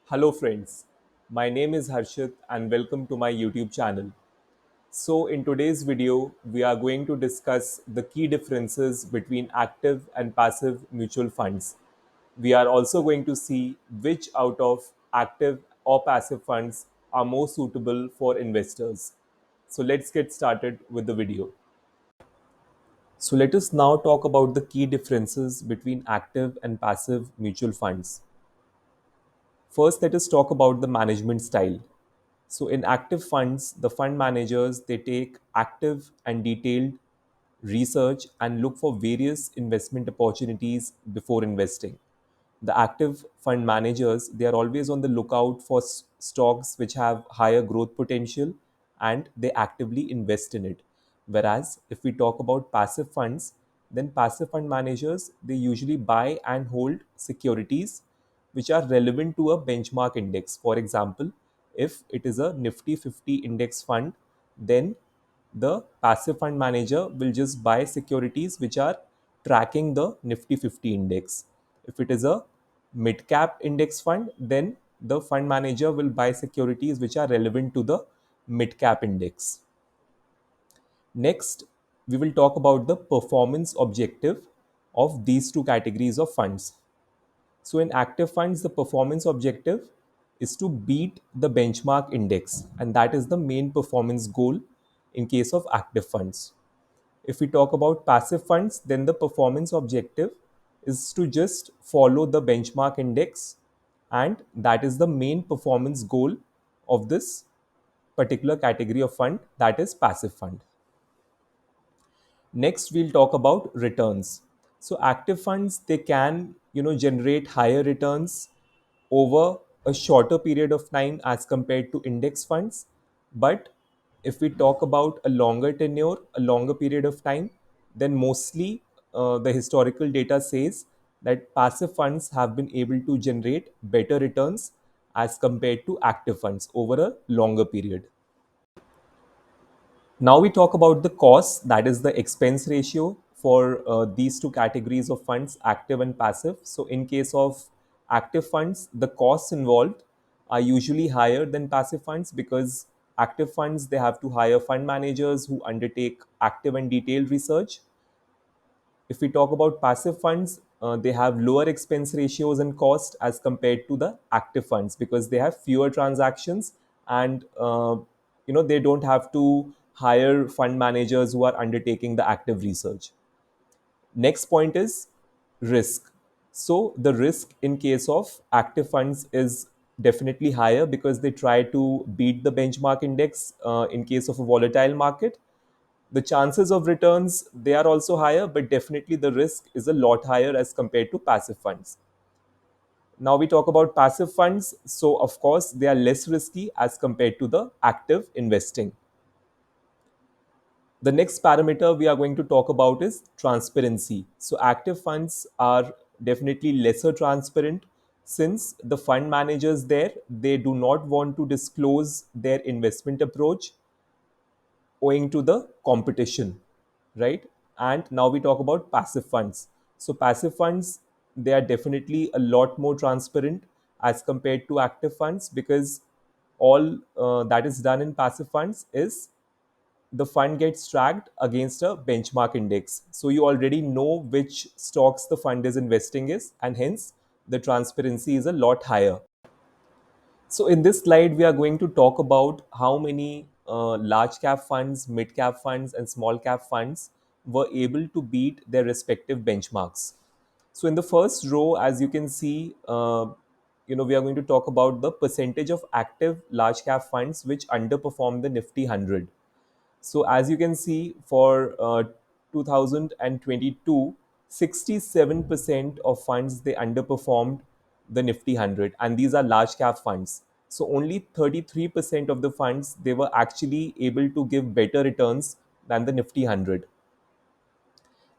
Hello friends, my name is Harshit and welcome to my YouTube channel. So in today's video, we are going to discuss the key differences between active and passive mutual funds. We are also going to see which out of active or passive funds are more suitable for investors. So let's get started with the video. So let us now talk about the key differences between active and passive mutual funds. First, let us talk about the management style. So in active funds, the fund managers they take active and detailed research and look for various investment opportunities before investing. The active fund managers they are always on the lookout for stocks which have higher growth potential and they actively invest in it. Whereas if we talk about passive funds, then passive fund managers they usually buy and hold securities which are relevant to a benchmark index. For example, if it is a Nifty 50 index fund, then the passive fund manager will just buy securities which are tracking the Nifty 50 index. If it is a mid cap index fund, then the fund manager will buy securities which are relevant to the mid cap index. Next, we will talk about the performance objective of these two categories of funds. So in active funds, the performance objective is to beat the benchmark index, and that is the main performance goal in case of active funds. If we talk about passive funds, then the performance objective is to just follow the benchmark index, and that is the main performance goal of this particular category of fund, that is passive fund. Next, we'll talk about returns. So active funds, they can, generate higher returns over a shorter period of time as compared to index funds. But if we talk about a longer tenure, a longer period of time, then mostly the historical data says that passive funds have been able to generate better returns as compared to active funds over a longer period. Now we talk about the cost, that is the expense ratio for these two categories of funds, active and passive. So in case of active funds, the costs involved are usually higher than passive funds because active funds they have to hire fund managers who undertake active and detailed research. If we talk about passive funds, they have lower expense ratios and cost as compared to the active funds because they have fewer transactions and they don't have to hire fund managers who are undertaking the active research. Next point is risk. So the risk in case of active funds is definitely higher because they try to beat the benchmark index in case of a volatile market. The chances of returns they are also higher, but definitely the risk is a lot higher as compared to passive funds. Now we talk about passive funds, so of course they are less risky as compared to the active investing. The next parameter we are going to talk about is transparency. So active funds are definitely lesser transparent since the fund managers there they do not want to disclose their investment approach owing to the competition, right? And now we talk about passive funds. So passive funds they are definitely a lot more transparent as compared to active funds because all that is done in passive funds is the fund gets tracked against a benchmark index. So you already know which stocks the fund is investing in, and hence the transparency is a lot higher. So in this slide, we are going to talk about how many large cap funds, mid cap funds, and small cap funds were able to beat their respective benchmarks. So in the first row, as you can see, we are going to talk about the percentage of active large cap funds which underperform the Nifty 100. So as you can see, for 2022, 67% of funds they underperformed the Nifty 100, and these are large cap funds. So only 33% of the funds they were actually able to give better returns than the Nifty 100.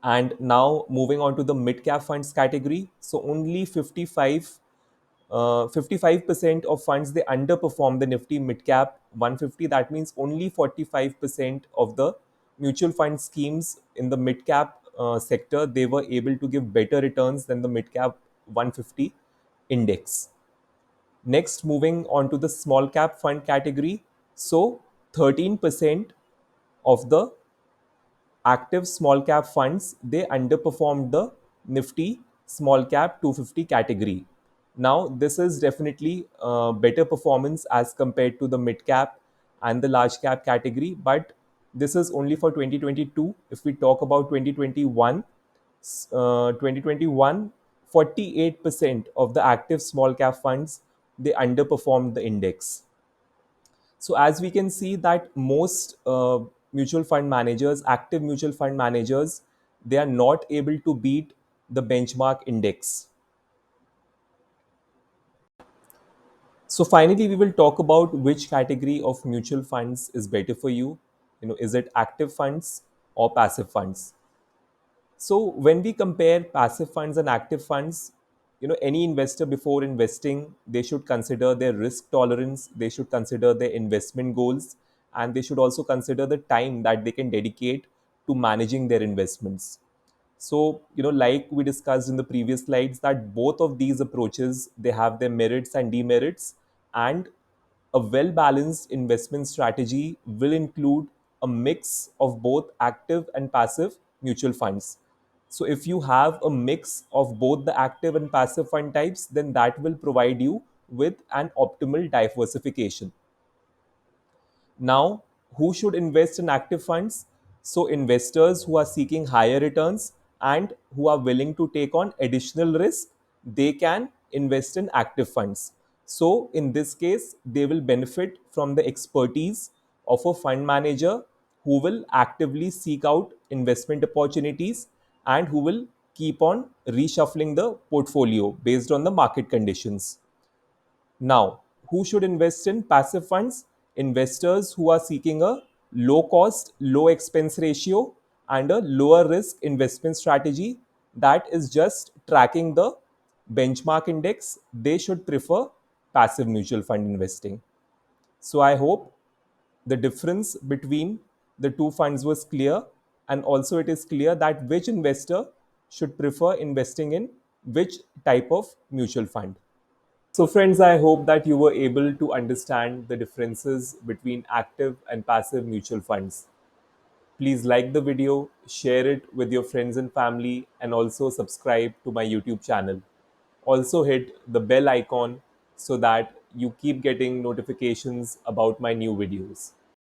And now moving on to the mid cap funds category, so only 55% of funds they underperform the Nifty mid cap 150. That means only 45% of the mutual fund schemes in the mid cap sector they were able to give better returns than the mid cap 150 index. Next, moving on to the small cap fund category. So, 13% of the active small cap funds, they underperformed the Nifty small cap 250 category. Now, this is definitely better performance as compared to the mid cap and the large cap category, but this is only for 2022. If we talk about 2021, 2021, 48% of the active small cap funds, they underperformed the index. So as we can see that most mutual fund managers, active mutual fund managers, they are not able to beat the benchmark index. So finally, we will talk about which category of mutual funds is better for you. Is it active funds or passive funds? So when we compare passive funds and active funds, any investor before investing, they should consider their risk tolerance, they should consider their investment goals, and they should also consider the time that they can dedicate to managing their investments. So, like we discussed in the previous slides, that both of these approaches, they have their merits and demerits, and a well balanced investment strategy will include a mix of both active and passive mutual funds. So, if you have a mix of both the active and passive fund types, then that will provide you with an optimal diversification. Now, who should invest in active funds? So, investors who are seeking higher returns and who are willing to take on additional risk, they can invest in active funds. So, in this case, they will benefit from the expertise of a fund manager who will actively seek out investment opportunities and who will keep on reshuffling the portfolio based on the market conditions. Now, who should invest in passive funds? Investors who are seeking a low cost, low expense ratio, and a lower risk investment strategy that is just tracking the benchmark index, they should prefer passive mutual fund investing. So, I hope the difference between the two funds was clear, and also it is clear that which investor should prefer investing in which type of mutual fund. So, friends, I hope that you were able to understand the differences between active and passive mutual funds. Please like the video, share it with your friends and family, and also subscribe to my YouTube channel. Also, hit the bell icon so that you keep getting notifications about my new videos.